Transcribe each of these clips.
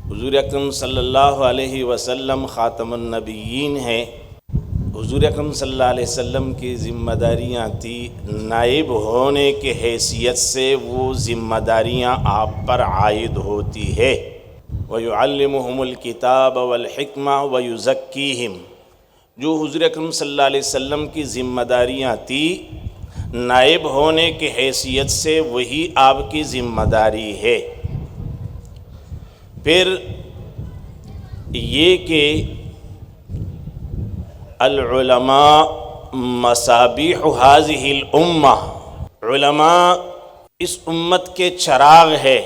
حضور اکرم صلی اللہ علیہ وسلم خاتم النبیین ہیں۔ حضور اکرم صلی اللہ علیہ وسلم کی ذمہ داریاں تھیں، نائب ہونے کے حیثیت سے وہ ذمہ داریاں آپ پر عائد ہوتی ہے۔ وَيُعَلِّمُهُمُ الْكِتَابَ وَالْحِكْمَةَ وَيُزَكِّيهِمْ، جو حضور اکرم صلی اللہ علیہ وسلم کی ذمہ داریاں تھیں نائب ہونے کے حیثیت سے وہی آپ کی ذمہ داری ہے۔ پھر یہ کہ العلماء مصابیح هذه الامہ، علماء اس امت کے چراغ ہے۔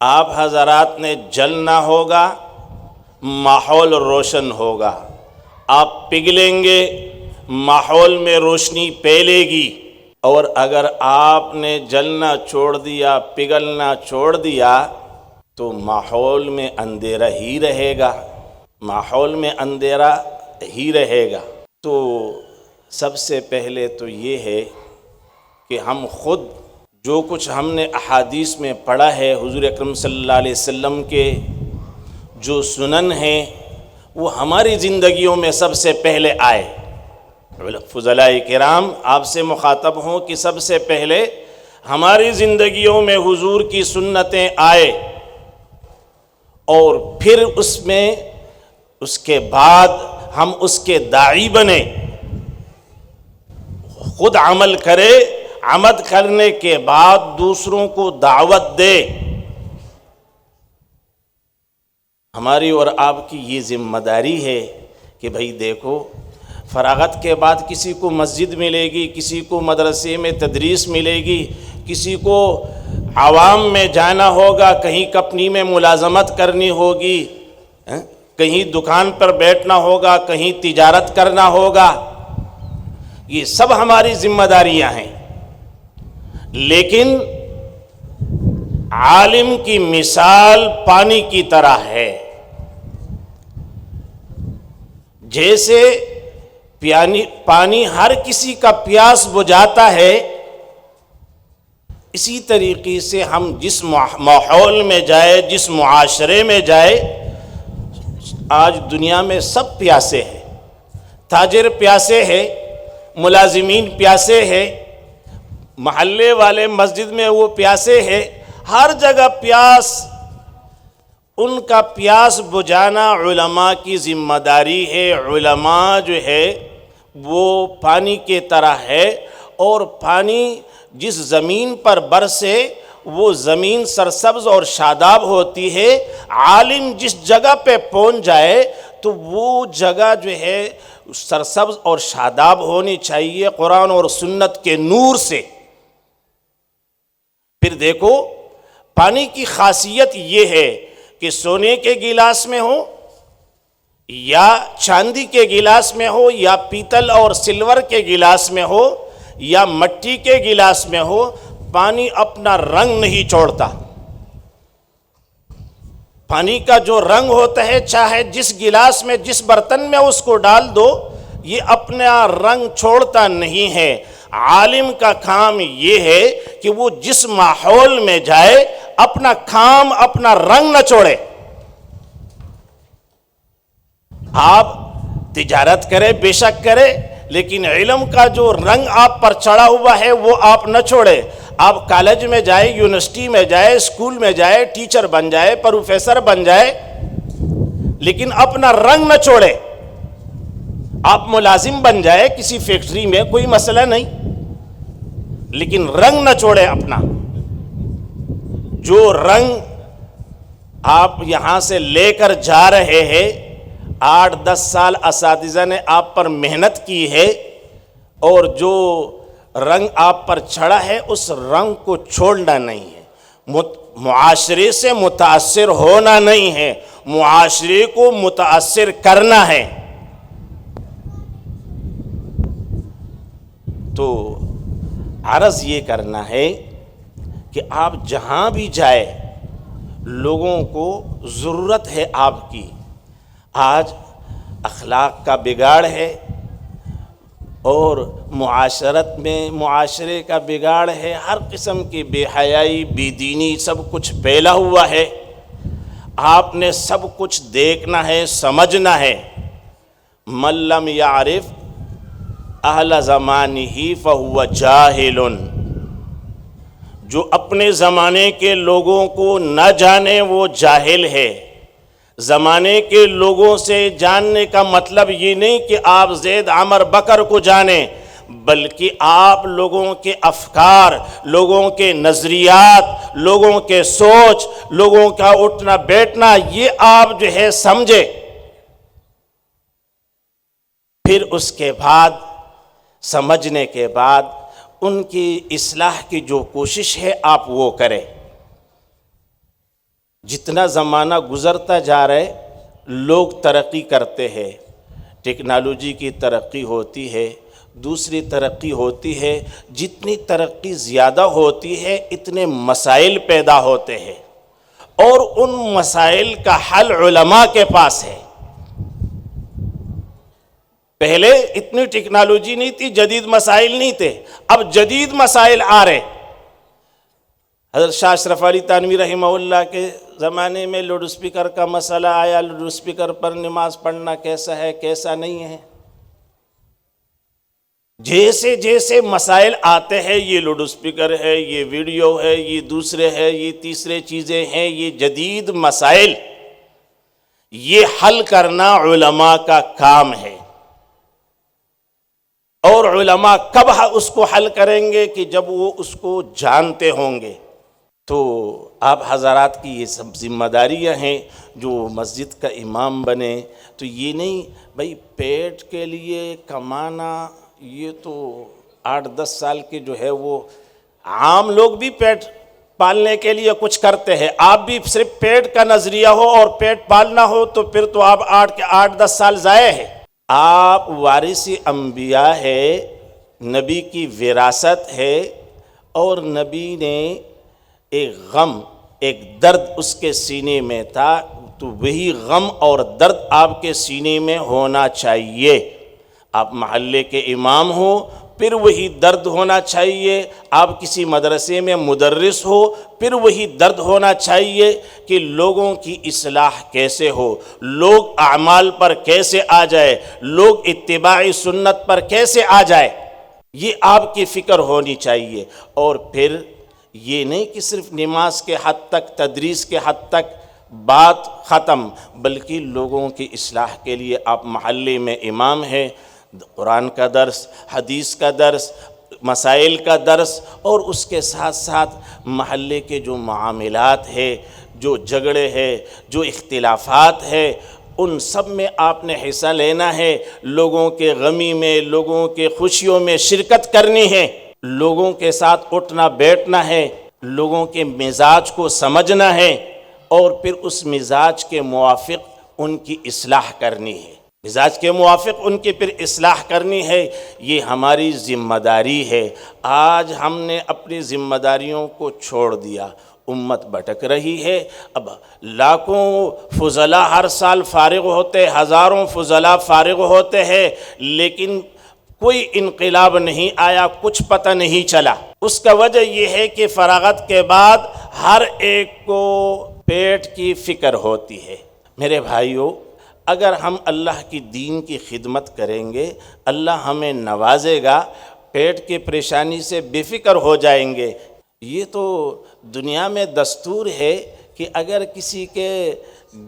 آپ حضرات نے جلنا ہوگا، ماحول روشن ہوگا۔ آپ پگھلیں گے، ماحول میں روشنی پھیلے گی، اور اگر آپ نے جلنا چھوڑ دیا، پگھلنا چھوڑ دیا تو ماحول میں اندھیرا ہی رہے گا، ماحول میں اندھیرا ہی رہے گا۔ تو سب سے پہلے تو یہ ہے کہ ہم خود جو کچھ ہم نے احادیث میں پڑھا ہے، حضور اکرم صلی اللہ علیہ وسلم کے جو سنن ہیں وہ ہماری زندگیوں میں سب سے پہلے آئے۔ فضلاء کرام آپ سے مخاطب ہوں کہ سب سے پہلے ہماری زندگیوں میں حضور کی سنتیں آئے، اور پھر اس کے بعد ہم اس کے داعی بنے، خود عمل کرے، عمل کرنے کے بعد دوسروں کو دعوت دے۔ ہماری اور آپ کی یہ ذمہ داری ہے کہ بھئی دیکھو، فراغت کے بعد کسی کو مسجد ملے گی، کسی کو مدرسے میں تدریس ملے گی، کسی کو عوام میں جانا ہوگا، کہیں کمپنی میں ملازمت کرنی ہوگی، کہیں دکان پر بیٹھنا ہوگا، کہیں تجارت کرنا ہوگا۔ یہ سب ہماری ذمہ داریاں ہیں، لیکن عالم کی مثال پانی کی طرح ہے۔ جیسے پانی ہر کسی کا پیاس بجھاتا ہے، اسی طریقے سے ہم جس ماحول میں جائے، جس معاشرے میں جائے، آج دنیا میں سب پیاسے ہیں، تاجر پیاسے ہیں، ملازمین پیاسے ہیں، محلے والے مسجد میں وہ پیاسے ہیں، ہر جگہ پیاس۔ ان کا پیاس بجھانا علماء کی ذمہ داری ہے۔ علماء جو ہے وہ پانی کی طرح ہے، اور پانی جس زمین پر برسے وہ زمین سرسبز اور شاداب ہوتی ہے۔ عالم جس جگہ پہ پہنچ جائے تو وہ جگہ جو ہے سرسبز اور شاداب ہونی چاہیے قرآن اور سنت کے نور سے۔ پھر دیکھو، پانی کی خاصیت یہ ہے کہ سونے کے گلاس میں ہو یا چاندی کے گلاس میں ہو یا پیتل اور سلور کے گلاس میں ہو یا مٹی کے گلاس میں ہو، پانی اپنا رنگ نہیں چھوڑتا۔ پانی کا جو رنگ ہوتا ہے، چاہے جس گلاس میں جس برتن میں اس کو ڈال دو، یہ اپنا رنگ چھوڑتا نہیں ہے۔ عالم کا کام یہ ہے کہ وہ جس ماحول میں جائے اپنا کام، اپنا رنگ نہ چھوڑے۔ آپ تجارت کرے، بے شک کرے، لیکن علم کا جو رنگ آپ پر چڑھا ہوا ہے وہ آپ نہ چھوڑے۔ آپ کالج میں جائے، یونیورسٹی میں جائے، اسکول میں جائے، ٹیچر بن جائے، پروفیسر بن جائے، لیکن اپنا رنگ نہ چھوڑے۔ آپ ملازم بن جائے کسی فیکٹری میں، کوئی مسئلہ نہیں، لیکن رنگ نہ چھوڑے اپنا۔ جو رنگ آپ یہاں سے لے کر جا رہے ہیں، 8-10 سال اساتذہ نے آپ پر محنت کی ہے، اور جو رنگ آپ پر چڑھا ہے اس رنگ کو چھوڑنا نہیں ہے۔ معاشرے سے متاثر ہونا نہیں ہے، معاشرے کو متاثر کرنا ہے۔ تو عرض یہ کرنا ہے کہ آپ جہاں بھی جائے، لوگوں کو ضرورت ہے آپ کی۔ آج اخلاق کا بگاڑ ہے، اور معاشرے کا بگاڑ ہے، ہر قسم کی بے حیائی، بے دینی، سب کچھ پھیلا ہوا ہے۔ آپ نے سب کچھ دیکھنا ہے، سمجھنا ہے۔ من لم یعرف اہل زمانہ فہو جاہل، جو اپنے زمانے کے لوگوں کو نہ جانے وہ جاہل ہے۔ زمانے کے لوگوں سے جاننے کا مطلب یہ نہیں کہ آپ زید عمر بکر کو جانیں، بلکہ آپ لوگوں کے افکار، لوگوں کے نظریات، لوگوں کے سوچ، لوگوں کا اٹھنا بیٹھنا، یہ آپ جو ہے سمجھے۔ پھر اس کے بعد سمجھنے کے بعد ان کی اصلاح کی جو کوشش ہے آپ وہ کریں۔ جتنا زمانہ گزرتا جا رہا ہے لوگ ترقی کرتے ہیں، ٹیکنالوجی کی ترقی ہوتی ہے، دوسری ترقی ہوتی ہے، جتنی ترقی زیادہ ہوتی ہے اتنے مسائل پیدا ہوتے ہیں، اور ان مسائل کا حل علماء کے پاس ہے۔ پہلے اتنی ٹیکنالوجی نہیں تھی، جدید مسائل نہیں تھے، اب جدید مسائل آ رہے۔ حضرت شاہ اشرف علی تھانوی رحمہ اللہ کے زمانے میں لاؤڈ اسپیکر کا مسئلہ آیا، لاؤڈ اسپیکر پر نماز پڑھنا کیسا ہے کیسا نہیں ہے۔ جیسے جیسے مسائل آتے ہیں، یہ لاؤڈ اسپیکر ہے، یہ ویڈیو ہے، یہ دوسرے ہے، یہ تیسرے چیزیں ہیں، یہ جدید مسائل، یہ حل کرنا علماء کا کام ہے۔ اور علماء کب اس کو حل کریں گے؟ کہ جب وہ اس کو جانتے ہوں گے۔ تو آپ حضرات کی یہ سب ذمہ داریاں ہیں، جو مسجد کا امام بنے تو یہ نہیں بھئی پیٹ کے لیے کمانا، یہ تو 8-10 سال کے جو ہے وہ عام لوگ بھی پیٹ پالنے کے لیے کچھ کرتے ہیں، آپ بھی صرف پیٹ کا نظریہ ہو اور پیٹ پالنا ہو تو پھر تو آپ 8-10 سال ضائع ہے۔ آپ وارث انبیاء ہے، نبی کی وراثت ہے، اور نبی نے ایک غم، ایک درد اس کے سینے میں تھا، تو وہی غم اور درد آپ کے سینے میں ہونا چاہیے۔ آپ محلے کے امام ہو پھر وہی درد ہونا چاہیے، آپ کسی مدرسے میں مدرس ہو پھر وہی درد ہونا چاہیے کہ لوگوں کی اصلاح کیسے ہو، لوگ اعمال پر کیسے آ جائے، لوگ اتباع سنت پر کیسے آ جائے، یہ آپ کی فکر ہونی چاہیے۔ اور پھر یہ نہیں کہ صرف نماز کے حد تک، تدریس کے حد تک بات ختم، بلکہ لوگوں کی اصلاح کے لیے آپ محلے میں امام ہیں، قرآن کا درس، حدیث کا درس، مسائل کا درس، اور اس کے ساتھ ساتھ محلے کے جو معاملات ہے، جو جھگڑے ہے، جو اختلافات ہے، ان سب میں آپ نے حصہ لینا ہے، لوگوں کے غمی میں، لوگوں کے خوشیوں میں شرکت کرنی ہے، لوگوں کے ساتھ اٹھنا بیٹھنا ہے، لوگوں کے مزاج کو سمجھنا ہے، اور پھر اس مزاج کے موافق ان کی اصلاح کرنی ہے، مزاج کے موافق ان کی پھر اصلاح کرنی ہے۔ یہ ہماری ذمہ داری ہے۔ آج ہم نے اپنی ذمہ داریوں کو چھوڑ دیا، امت بھٹک رہی ہے۔ اب لاکھوں فضلاء ہر سال فارغ ہوتے، ہزاروں فضلاء فارغ ہوتے ہیں، لیکن کوئی انقلاب نہیں آیا، کچھ پتہ نہیں چلا۔ اس کا وجہ یہ ہے کہ فراغت کے بعد ہر ایک کو پیٹ کی فکر ہوتی ہے۔ میرے بھائیوں، اگر ہم اللہ کی دین کی خدمت کریں گے، اللہ ہمیں نوازے گا، پیٹ کی پریشانی سے بے فکر ہو جائیں گے۔ یہ تو دنیا میں دستور ہے کہ اگر کسی کے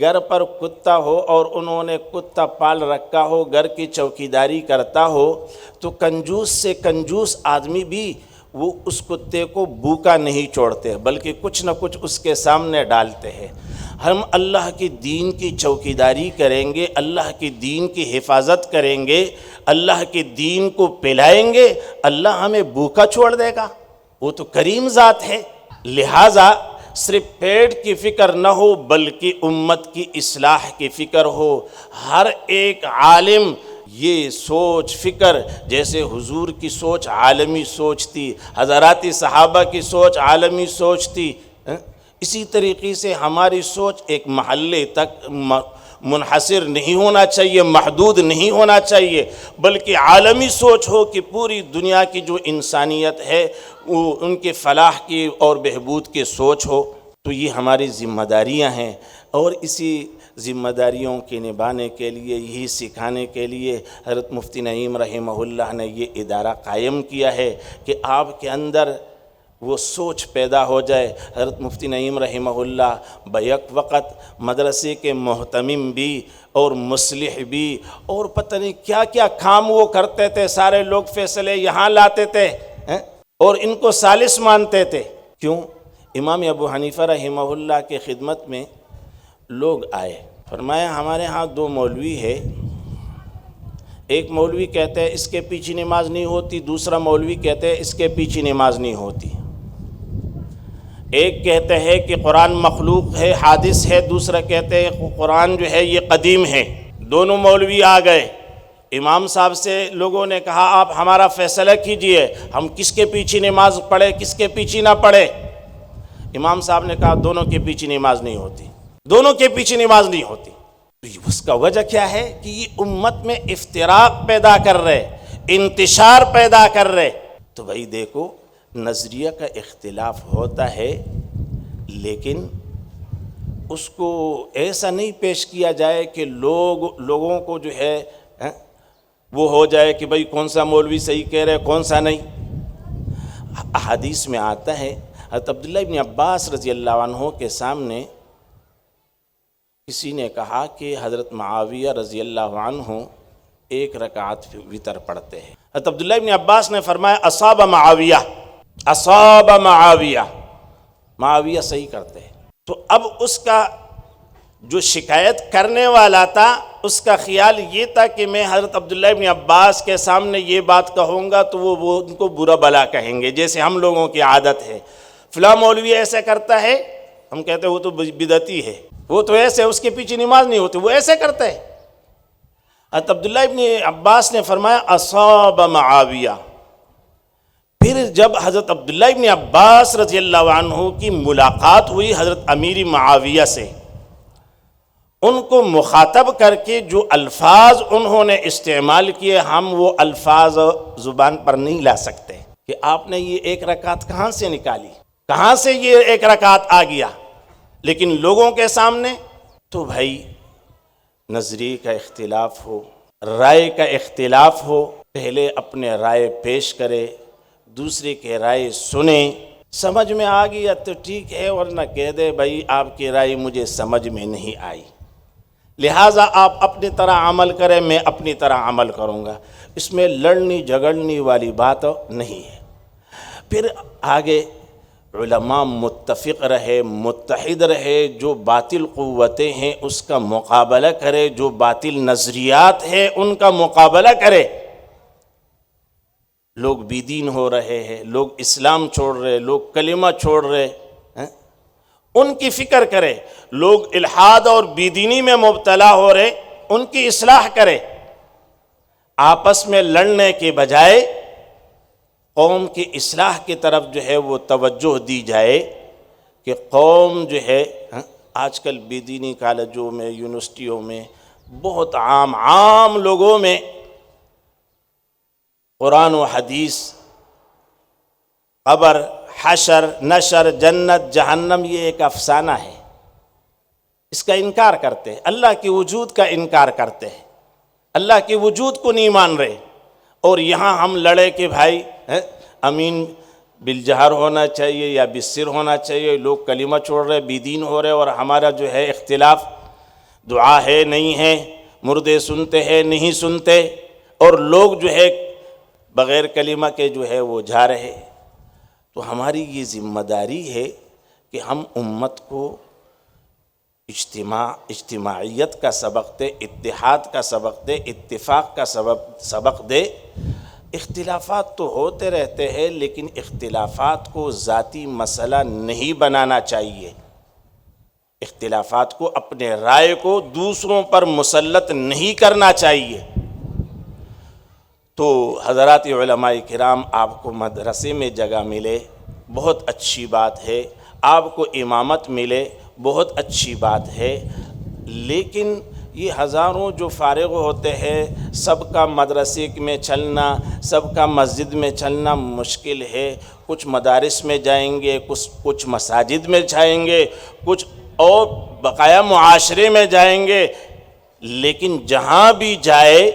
گھر پر کتا ہو اور انہوں نے کتا پال رکھا ہو، گھر کی چوکیداری کرتا ہو، تو کنجوس سے کنجوس آدمی بھی وہ اس کتے کو بھوکا نہیں چھوڑتے، بلکہ کچھ نہ کچھ اس کے سامنے ڈالتے ہیں۔ ہم اللہ کی دین کی چوکیداری کریں گے، اللہ کی دین کی حفاظت کریں گے، اللہ کی دین کو پلائیں گے، اللہ ہمیں بھوکا چھوڑ دے گا؟ وہ تو کریم ذات ہے۔ لہٰذا صرف پیٹ کی فکر نہ ہو، بلکہ امت کی اصلاح کی فکر ہو۔ ہر ایک عالم یہ سوچ فکر، جیسے حضور کی سوچ عالمی سوچ تھی، حضرات صحابہ کی سوچ عالمی سوچ تھی، اسی طریقے سے ہماری سوچ ایک محلے تک منحصر نہیں ہونا چاہیے، محدود نہیں ہونا چاہیے، بلکہ عالمی سوچ ہو کہ پوری دنیا کی جو انسانیت ہے وہ ان کے فلاح کی اور بہبود کی سوچ ہو۔ تو یہ ہماری ذمہ داریاں ہیں، اور اسی ذمہ داریوں کے نبھانے کے لیے، یہی سکھانے کے لیے حضرت مفتی نعیم رحمہ اللہ نے یہ ادارہ قائم کیا ہے کہ آپ کے اندر وہ سوچ پیدا ہو جائے۔ حضرت مفتی نعیم رحمہ اللہ بیک وقت مدرسے کے محتمم بھی اور مصلح بھی، اور پتہ نہیں کیا کیا کام وہ کرتے تھے، سارے لوگ فیصلے یہاں لاتے تھے اور ان کو ثالث مانتے تھے۔ کیوں؟ امام ابو حنیفہ رحمہ اللہ کے خدمت میں لوگ آئے، فرمایا ہمارے ہاں دو مولوی ہے، ایک مولوی کہتے ہیں اس کے پیچھے نماز نہیں ہوتی، دوسرا مولوی کہتے ہیں اس کے پیچھے نماز نہیں ہوتی، ایک کہتے ہیں کہ قرآن مخلوق ہے، حادث ہے، دوسرا کہتے ہیں قرآن جو ہے یہ قدیم ہے۔ دونوں مولوی آ گئے، امام صاحب سے لوگوں نے کہا آپ ہمارا فیصلہ کیجئے، ہم کس کے پیچھے نماز پڑھے کس کے پیچھے نہ پڑھے؟ امام صاحب نے کہا دونوں کے پیچھے نماز نہیں ہوتی، دونوں کے پیچھے نماز نہیں ہوتی۔ اس کا وجہ کیا ہے کہ یہ امت میں افتراق پیدا کر رہے، انتشار پیدا کر رہے۔ تو بھائی دیکھو، نظریہ کا اختلاف ہوتا ہے، لیکن اس کو ایسا نہیں پیش کیا جائے کہ لوگوں کو جو ہے وہ ہو جائے کہ بھئی کون سا مولوی صحیح کہہ رہے کون سا نہیں۔ احادیث میں آتا ہے، حضرت عبداللہ ابن عباس رضی اللہ عنہ کے سامنے کسی نے کہا کہ حضرت معاویہ رضی اللہ عنہ ایک رکعت وتر پڑھتے ہیں۔ حضرت عبداللہ ابن عباس نے فرمایا اصاب معاویہ، اصاب معاویہ، معاویہ صحیح کرتے ہیں۔ تو اب اس کا جو شکایت کرنے والا تھا اس کا خیال یہ تھا کہ میں حضرت عبداللہ ابن عباس کے سامنے یہ بات کہوں گا تو وہ ان کو برا بلا کہیں گے، جیسے ہم لوگوں کی عادت ہے، فلاں مولوی ایسے کرتا ہے، ہم کہتے ہیں وہ تو بدعتی ہے، وہ تو ایسے اس کے پیچھے نماز نہیں ہوتی، وہ ایسے کرتا ہے۔ حضرت عبداللہ ابن عباس نے فرمایا اصاب معاویہ۔ پھر جب حضرت عبداللہ ابن عباس رضی اللہ عنہ کی ملاقات ہوئی حضرت امیر معاویہ سے، ان کو مخاطب کر کے جو الفاظ انہوں نے استعمال کیے، ہم وہ الفاظ زبان پر نہیں لا سکتے کہ آپ نے یہ ایک رکعت کہاں سے نکالی، کہاں سے یہ ایک رکعت آ گیا، لیکن لوگوں کے سامنے تو بھائی نظریے کا اختلاف ہو، رائے کا اختلاف ہو، پہلے اپنے رائے پیش کرے، دوسرے کے رائے سنیں، سمجھ میں آ گیا تو ٹھیک ہے، ورنہ کہہ دے بھائی آپ کی رائے مجھے سمجھ میں نہیں آئی، لہٰذا آپ اپنی طرح عمل کریں، میں اپنی طرح عمل کروں گا۔ اس میں لڑنی جھگڑنی والی بات نہیں ہے۔ پھر آگے علماء متفق رہے، متحد رہے، جو باطل قوتیں ہیں اس کا مقابلہ کرے، جو باطل نظریات ہیں ان کا مقابلہ کرے۔ لوگ بی دین ہو رہے ہیں، لوگ اسلام چھوڑ رہے، لوگ کلمہ چھوڑ رہے، ان کی فکر کرے، لوگ الحاد اور بی دینی میں مبتلا ہو رہے، ان کی اصلاح کرے۔ آپس میں لڑنے کے بجائے قوم کی اصلاح کی طرف جو ہے وہ توجہ دی جائے کہ قوم جو ہے آج کل بے دینی کالجوں میں، یونیورسٹیوں میں، بہت عام لوگوں میں قرآن و حدیث، قبر، حشر، نشر، جنت، جہنم یہ ایک افسانہ ہے، اس کا انکار کرتے ہیں، اللہ کے وجود کا انکار کرتے ہیں، اللہ کے وجود کو نہیں مان رہے، اور یہاں ہم لڑے کہ بھائی امین بالجہر ہونا چاہیے یا بالسر ہونا چاہیے، لوگ کلمہ چھوڑ رہے، بے دین ہو رہے، اور ہمارا جو ہے اختلاف دعا ہے نہیں ہے، مردے سنتے ہیں نہیں سنتے، اور لوگ جو ہے بغیر کلمہ کے جو ہے وہ جا رہے۔ تو ہماری یہ ذمہ داری ہے کہ ہم امت کو اجتماعیت کا سبق دے، اتحاد کا سبق دے، اتفاق کا سبق دے۔ اختلافات تو ہوتے رہتے ہیں، لیکن اختلافات کو ذاتی مسئلہ نہیں بنانا چاہیے، اختلافات کو، اپنے رائے کو دوسروں پر مسلط نہیں کرنا چاہیے۔ تو حضرات علماء کرام، آپ کو مدرسے میں جگہ ملے بہت اچھی بات ہے، آپ کو امامت ملے بہت اچھی بات ہے، لیکن یہ ہزاروں جو فارغ ہوتے ہیں، سب کا مدرسے میں چلنا، سب کا مسجد میں چلنا مشکل ہے۔ کچھ مدارس میں جائیں گے، کچھ مساجد میں جائیں گے، کچھ اور بقایا معاشرے میں جائیں گے، لیکن جہاں بھی جائے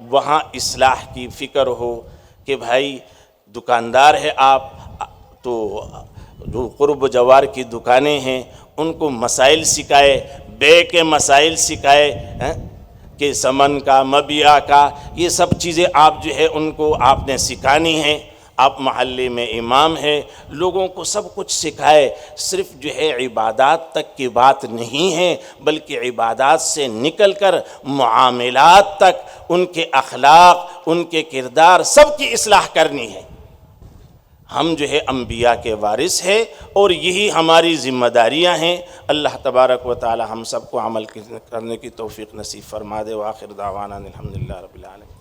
وہاں اصلاح کی فکر ہو کہ بھائی دکاندار ہے آپ تو جو قرب و جوار کی دکانیں ہیں ان کو مسائل سکھائے، بے کے مسائل سکھائے کہ سمن کا، مبیع کا، یہ سب چیزیں آپ جو ہے ان کو آپ نے سکھانی ہیں۔ آپ محلے میں امام ہیں، لوگوں کو سب کچھ سکھائے۔ صرف جو ہے عبادات تک کی بات نہیں ہے، بلکہ عبادات سے نکل کر معاملات تک، ان کے اخلاق، ان کے کردار، سب کی اصلاح کرنی ہے۔ ہم جو ہے انبیاء کے وارث ہیں اور یہی ہماری ذمہ داریاں ہیں۔ اللہ تبارک و تعالی ہم سب کو عمل کرنے کی توفیق نصیب فرما دے۔ وآخر دعوانا الحمدللہ رب العالمین۔